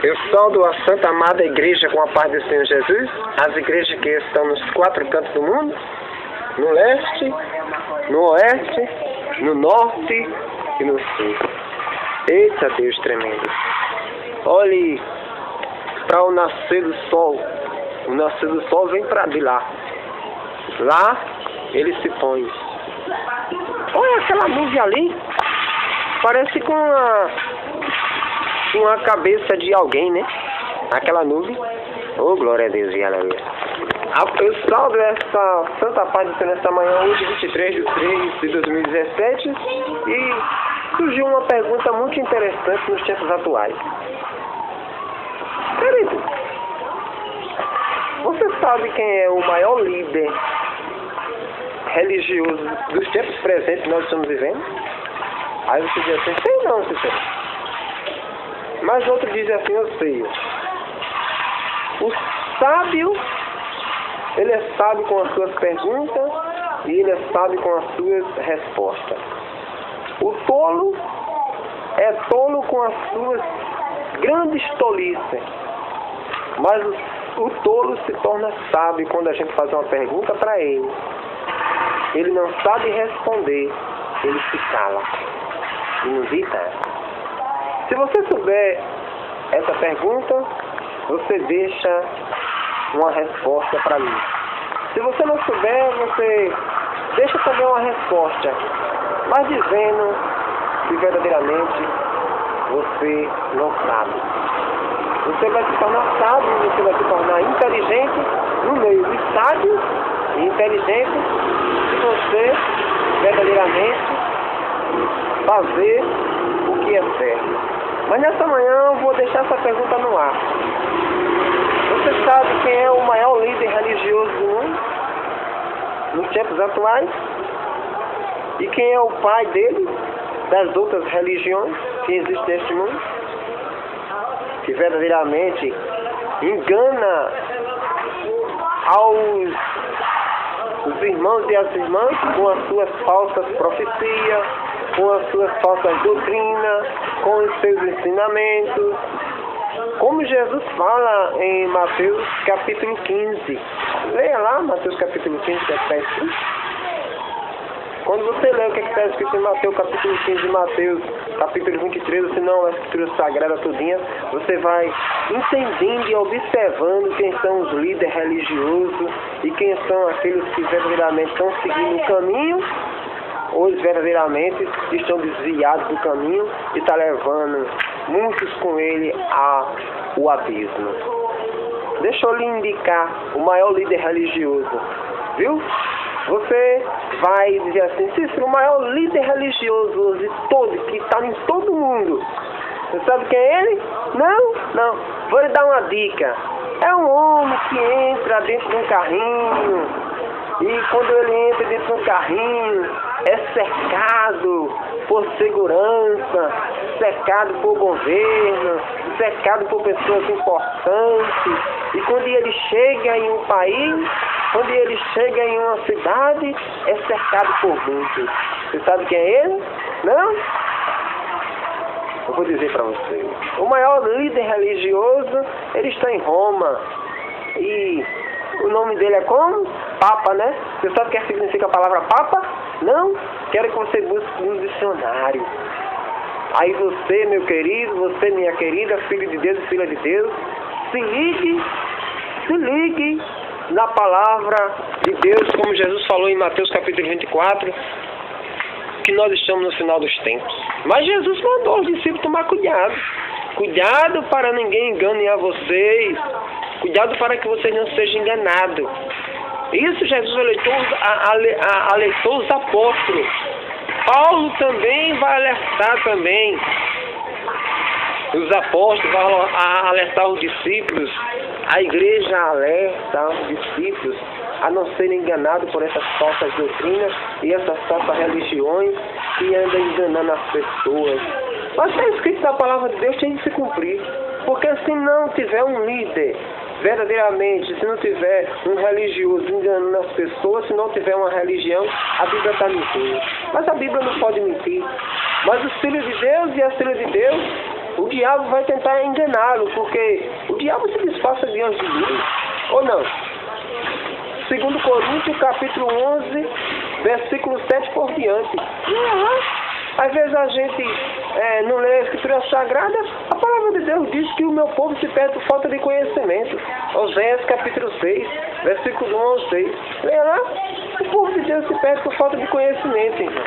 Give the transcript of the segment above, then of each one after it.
Eu saudo a Santa Amada Igreja com a paz do Senhor Jesus, as igrejas que estão nos 4 cantos do mundo, no leste, no oeste, no norte e no sul. Eita Deus tremendo! Olhe para o nascer do sol. O nascer do sol vem para de lá. Lá ele se põe. Olha aquela nuvem ali. Parece com a cabeça de alguém, né? Aquela nuvem. Oh, glória a Deus e aleluia. Eu saldo essa Santa Paz do Senhor nesta manhã, hoje 23 de 3 de 2017. E surgiu uma pergunta muito interessante nos tempos atuais. Querido, você sabe quem é o maior líder religioso dos tempos presentes que nós estamos vivendo? Aí você diz assim, sei não, sincero. Mas outro diz assim, eu sei. O sábio, ele é sábio com as suas perguntas e ele é sábio com as suas respostas. O tolo é tolo com as suas grandes tolices. Mas o tolo se torna sábio quando a gente faz uma pergunta para ele. Ele não sabe responder, ele se cala. E não diz nada. Se você souber essa pergunta, você deixa uma resposta para mim. Se você não souber, você deixa também uma resposta, mas dizendo que verdadeiramente você não sabe. Você vai se tornar sábio, você vai se tornar inteligente no meio de sábio e inteligente se você verdadeiramente fazer o que é certo. Mas nessa manhã eu vou deixar essa pergunta no ar. Você sabe quem é o maior líder religioso do mundo? Nos tempos atuais? E quem é o pai dele? Das outras religiões que existem neste mundo? Que verdadeiramente engana os irmãos e as irmãs com as suas falsas profecias, com as suas falsas doutrinas, com os seus ensinamentos. Como Jesus fala em Mateus capítulo 15. Leia lá, Mateus capítulo 15, que está escrito. Quando você lê o que está escrito em Mateus capítulo 15 e Mateus capítulo 23, você não é a escritura sagrada todinha, você vai entendendo e observando quem são os líderes religiosos e quem são aqueles que verdadeiramente estão seguindo o caminho, ou verdadeiramente estão desviados do caminho e está levando muitos com ele ao abismo. Deixa eu lhe indicar o maior líder religioso, viu? Você vai dizer assim, Cícero, o maior líder religioso de todos, que está em todo mundo. Você sabe quem é ele? Não. Vou lhe dar uma dica. É um homem que entra dentro de um carrinho. E quando ele entra dentro de um carrinho, é cercado por segurança, cercado por governo, cercado por pessoas importantes. E quando ele chega em um país, quando ele chega em uma cidade, é cercado por muitos. Você sabe quem é ele? Não? Eu vou dizer para você. O maior líder religioso, ele está em Roma. E o nome dele é como? Papa, né? Você sabe o que significa a palavra Papa? Não? Quero que você busque no dicionário. Aí você, meu querido, você, minha querida, filho de Deus e filha de Deus, se ligue na palavra de Deus, como Jesus falou em Mateus capítulo 24, que nós estamos no final dos tempos. Mas Jesus mandou os discípulos tomar cuidado. Cuidado para ninguém engane a vocês. Cuidado para que vocês não sejam enganados. Isso Jesus alertou os apóstolos. Paulo também vai alertar também. Os apóstolos vão alertar os discípulos. A igreja alerta os discípulos a não serem enganados por essas falsas doutrinas e essas falsas religiões que andam enganando as pessoas. Mas está escrito na palavra de Deus, tem que se cumprir. Porque se não tiver um líder verdadeiramente, se não tiver um religioso enganando as pessoas, se não tiver uma religião, a Bíblia está mentindo. Mas a Bíblia não pode mentir. Mas os filhos de Deus e as filhas de Deus o diabo vai tentar enganá-lo, porque o diabo se disfarça diante de Deus, ou não? 2 Coríntios, capítulo 11, versículo 7 por diante. Às vezes a gente não lê a Escritura Sagrada, a palavra de Deus diz que o meu povo se perde por falta de conhecimento. Oséias, capítulo 6, versículo 1 ao 6. Leia lá, o povo de Deus se perde por falta de conhecimento, irmão.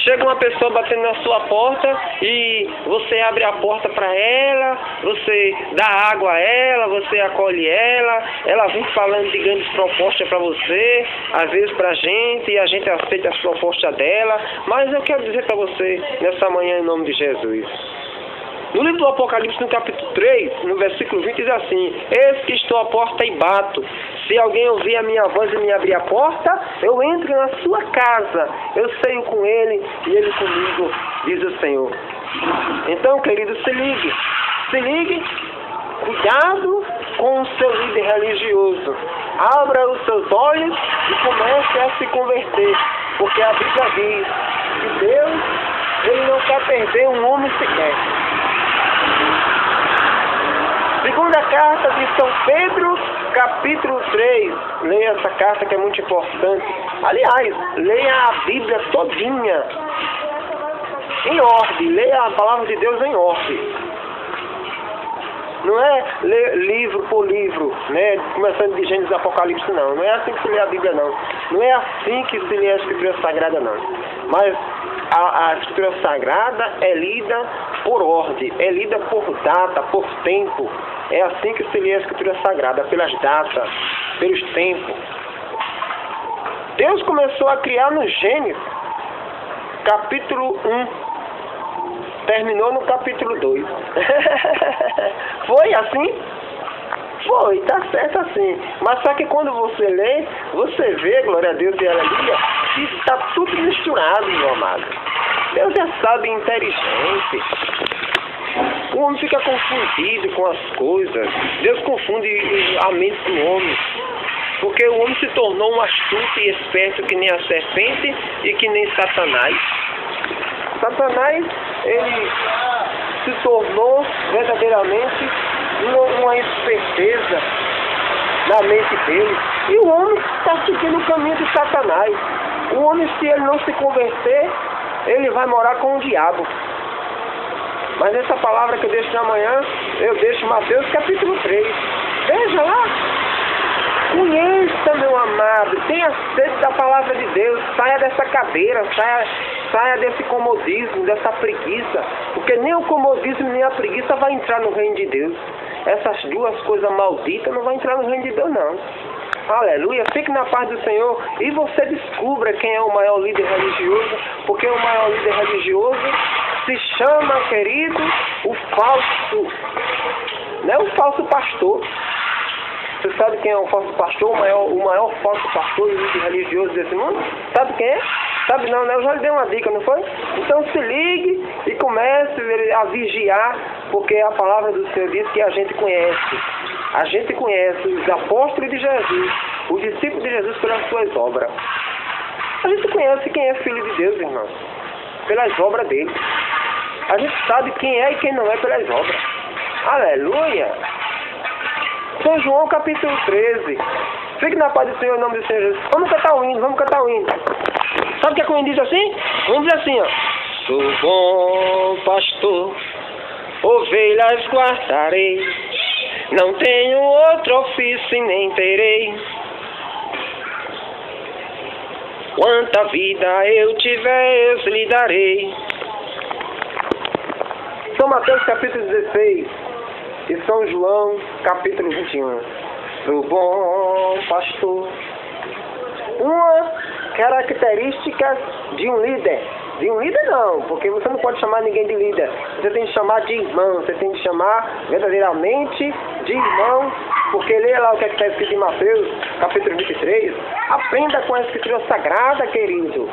Chega uma pessoa batendo na sua porta e você abre a porta para ela, você dá água a ela, você acolhe ela vem falando de grandes propostas para você, às vezes para a gente, e a gente aceita as propostas dela, mas eu quero dizer para você, nessa manhã, em nome de Jesus. No livro do Apocalipse, no capítulo 3, no versículo 20, diz assim: eis que estou à porta e bato. Se alguém ouvir a minha voz e me abrir a porta, eu entro na sua casa, eu ceio com ele e ele comigo, diz o Senhor. Então, querido, se ligue, cuidado com o seu líder religioso. Abra os seus olhos e comece a se converter, porque a Bíblia diz que Deus, ele não quer perder um homem sequer. Segunda carta de São Pedro, capítulo 3. Leia essa carta que é muito importante. Aliás, leia a Bíblia todinha, em ordem. Leia a palavra de Deus em ordem. Não é ler livro por livro, né? Começando de Gênesis e Apocalipse, não. Não é assim que se lê a Bíblia, não. Não é assim que se lê a Escritura Sagrada, não. Mas a Escritura Sagrada é lida por ordem, é lida por data, por tempo. É assim que se lê a Escritura Sagrada, pelas datas, pelos tempos. Deus começou a criar no Gênesis, capítulo 1. Terminou no capítulo 2. Foi assim? Foi, tá certo assim. Mas só que quando você lê, você vê, glória a Deus e aleluia, que está tudo misturado, meu amado. Deus é sábio e inteligente. O homem fica confundido com as coisas. Deus confunde a mente do homem. Porque o homem se tornou um astuto e esperto que nem a serpente e que nem Satanás. Satanás, ele se tornou verdadeiramente uma esperteza na mente dele. E o homem está seguindo o caminho de Satanás. O homem, se ele não se converter, ele vai morar com o diabo. Mas essa palavra que eu deixo na manhã, eu deixo Mateus capítulo 3. Veja lá. Conheça, meu amado. Tenha sede da palavra de Deus. Saia dessa cadeira. Saia desse comodismo, dessa preguiça. Porque nem o comodismo nem a preguiça vai entrar no reino de Deus. Essas duas coisas malditas não vão entrar no reino de Deus, não. Aleluia. Fique na paz do Senhor e você descubra quem é o maior líder religioso. Porque o maior líder religioso se chama, querido, o falso. Não é o falso pastor. Você sabe quem é o falso pastor? O maior falso pastor e líder religioso desse mundo? Sabe quem é? Sabe não, né? Eu já lhe dei uma dica, não foi? Então se ligue e comece a vigiar, porque a palavra do Senhor diz que a gente conhece. A gente conhece os apóstolos de Jesus, os discípulos de Jesus pelas suas obras. A gente conhece quem é filho de Deus, irmão, pelas obras dele. A gente sabe quem é e quem não é pelas obras. Aleluia! São João capítulo 13. Fique na paz do Senhor, em nome do Senhor Jesus. Vamos cantar o hino, vamos cantar o hino. Sabe o que é que o hino diz assim? Vamos dizer assim, ó. Sou bom pastor, ovelhas guardarei, não tenho outro ofício e nem terei. Quanta vida eu tiver, eu lhe darei. São Mateus capítulo 16 e São João capítulo 21. Sou bom pastor. Uma característica de um líder. De um líder não, porque você não pode chamar ninguém de líder. Você tem que chamar de irmão, você tem que chamar verdadeiramente de irmão, porque leia lá o que está escrito em Mateus, capítulo 23. Aprenda com a Escritura Sagrada, querido.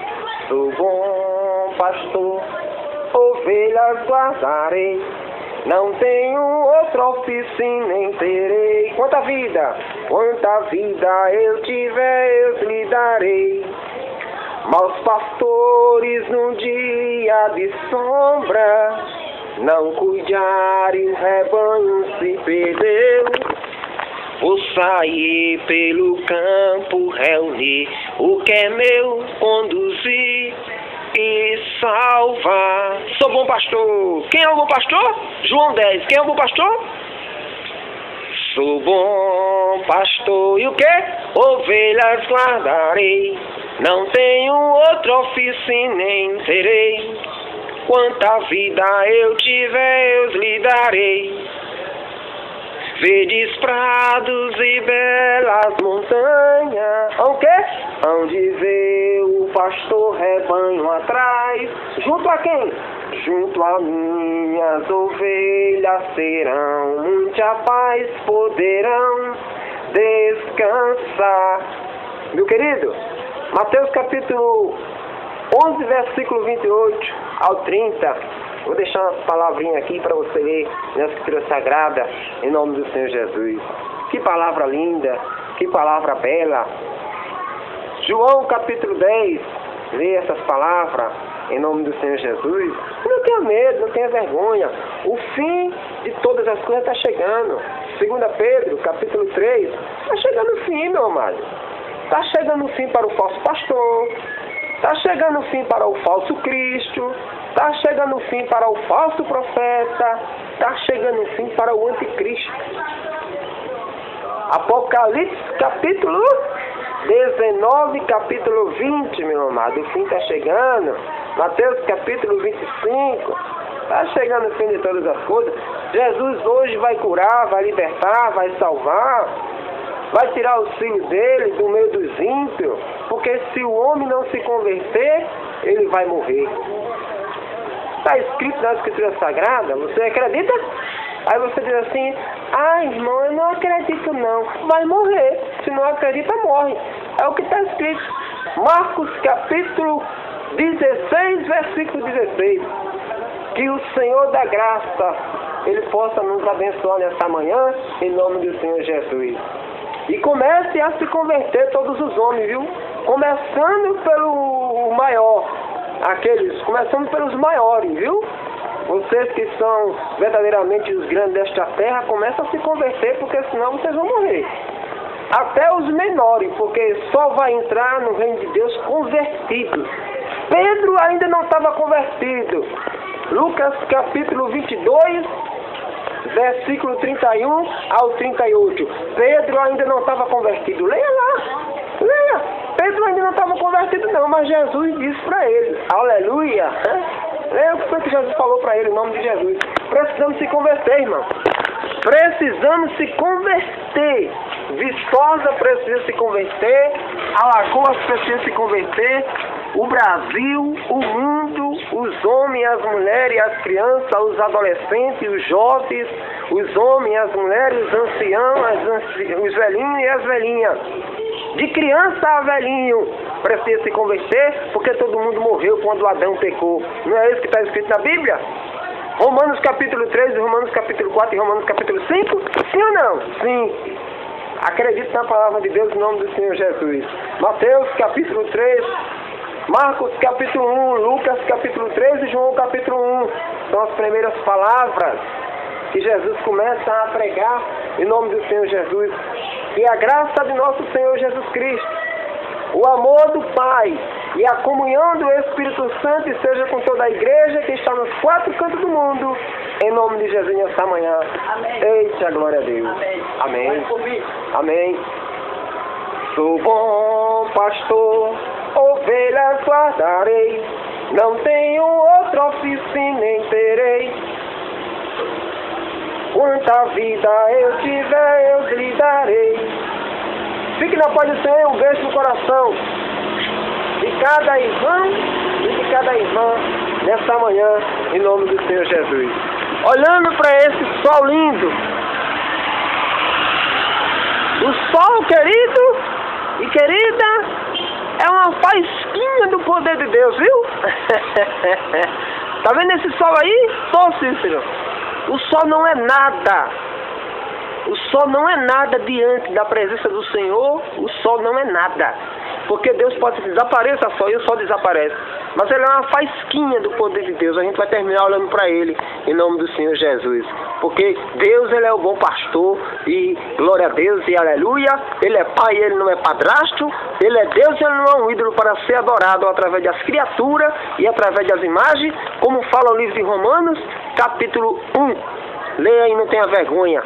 Sou bom pastor, ovelhas guardarei, não tenho outro ofício nem terei. Quanta vida eu tiver, eu lhe darei. Maus pastores num dia de sombra não cuidar e o rebanho se perdeu. Vou sair pelo campo, reunir o que é meu, conduzir e salvar. Sou bom pastor. Quem é o bom pastor? João 10. Quem é o bom pastor? Sou bom pastor. E o que? Ovelhas guardarei. Não tenho outro ofício nem terei. Quanta vida eu tiver, eu lhe darei. Verdes prados e belas montanhas. O quê? Onde vê o pastor rebanho atrás. Junto a quem? Junto a minhas ovelhas serão. Muita paz poderão descansar. Meu querido, Mateus capítulo 11, versículo 28 ao 30. Vou deixar uma palavrinha aqui para você ler na Escritura Sagrada, em nome do Senhor Jesus. Que palavra linda, que palavra bela. João capítulo 10, lê essas palavras em nome do Senhor Jesus. Não tenha medo, não tenha vergonha. O fim de todas as coisas está chegando. 2 Pedro capítulo 3, está chegando o fim, meu amado. Está chegando o fim para o falso pastor. Está chegando o fim para o falso Cristo. Está chegando o fim para o falso profeta. Está chegando o fim para o anticristo. Apocalipse capítulo 19, capítulo 20, meu amado. O fim está chegando. Mateus capítulo 25. Está chegando o fim de todas as coisas. Jesus hoje vai curar, vai libertar, vai salvar. Vai tirar os filhos dele do meio dos ímpios. Porque se o homem não se converter, ele vai morrer. Está escrito na Escritura Sagrada, você acredita? Aí você diz assim, irmão, eu não acredito não. Vai morrer. Se não acredita, morre. É o que está escrito. Marcos capítulo 16, versículo 16. Que o Senhor da graça, Ele possa nos abençoar nesta manhã, em nome do Senhor Jesus. E comece a se converter todos os homens, viu? Começando pelo maior. Começando pelos maiores, viu? Vocês que são verdadeiramente os grandes desta terra, começam a se converter, porque senão vocês vão morrer. Até os menores, porque só vai entrar no reino de Deus convertidos. Pedro ainda não estava convertido. Lucas capítulo 22, versículo 31 ao 38. Pedro ainda não estava convertido. Leia lá. Leia. Pedro ainda não estava convertido não, mas Jesus disse para ele. Aleluia. Leia o que foi que Jesus falou para ele, em nome de Jesus. Precisamos se converter, irmão. Precisamos se converter. Viçosa precisa se converter. Alagoas precisa se converter. O Brasil, o mundo, os homens, as mulheres, as crianças, os adolescentes, os jovens, os homens, as mulheres, os anciãos, os velhinhos e as velhinhas. De criança a velhinho precisa se converter, porque todo mundo morreu quando Adão pecou. Não é isso que está escrito na Bíblia? Romanos capítulo 3, Romanos capítulo 4 e Romanos capítulo 5? Sim ou não? Sim. Acredite na palavra de Deus em nome do Senhor Jesus. Mateus capítulo 3, Marcos capítulo 1, Lucas capítulo 3 e João capítulo 1. São as primeiras palavras que Jesus começa a pregar em nome do Senhor Jesus. E a graça de nosso Senhor Jesus Cristo, o amor do Pai e a comunhão do Espírito Santo seja com toda a igreja que está nos 4 cantos do mundo, em nome de Jesus nesta manhã. Amém. Eita, glória a Deus. Amém. Amém. Amém. Sou bom pastor, ovelhas guardarei, não tenho outro ofício nem terei. Quanta vida eu tiver, eu lhe darei. Fique na paz do Senhor, um beijo no coração de cada irmão e de cada irmã nessa manhã, em nome do Senhor Jesus. Olhando para esse sol lindo, o sol, querido e querida, é uma faísquinha do poder de Deus, viu? Tá vendo esse sol aí? Sol, Cícero. O sol não é nada. O sol não é nada diante da presença do Senhor. O sol não é nada. Porque Deus pode desaparecer só e o sol desaparece. mas ele é uma faísquinha do poder de Deus. A gente vai terminar olhando para ele, em nome do Senhor Jesus. Porque Deus, ele é o bom pastor, e glória a Deus, e aleluia. Ele é pai, ele não é padrasto. Ele é Deus, ele não é um ídolo para ser adorado através das criaturas e através das imagens, como fala o livro de Romanos, capítulo 1. Leia e não tenha vergonha.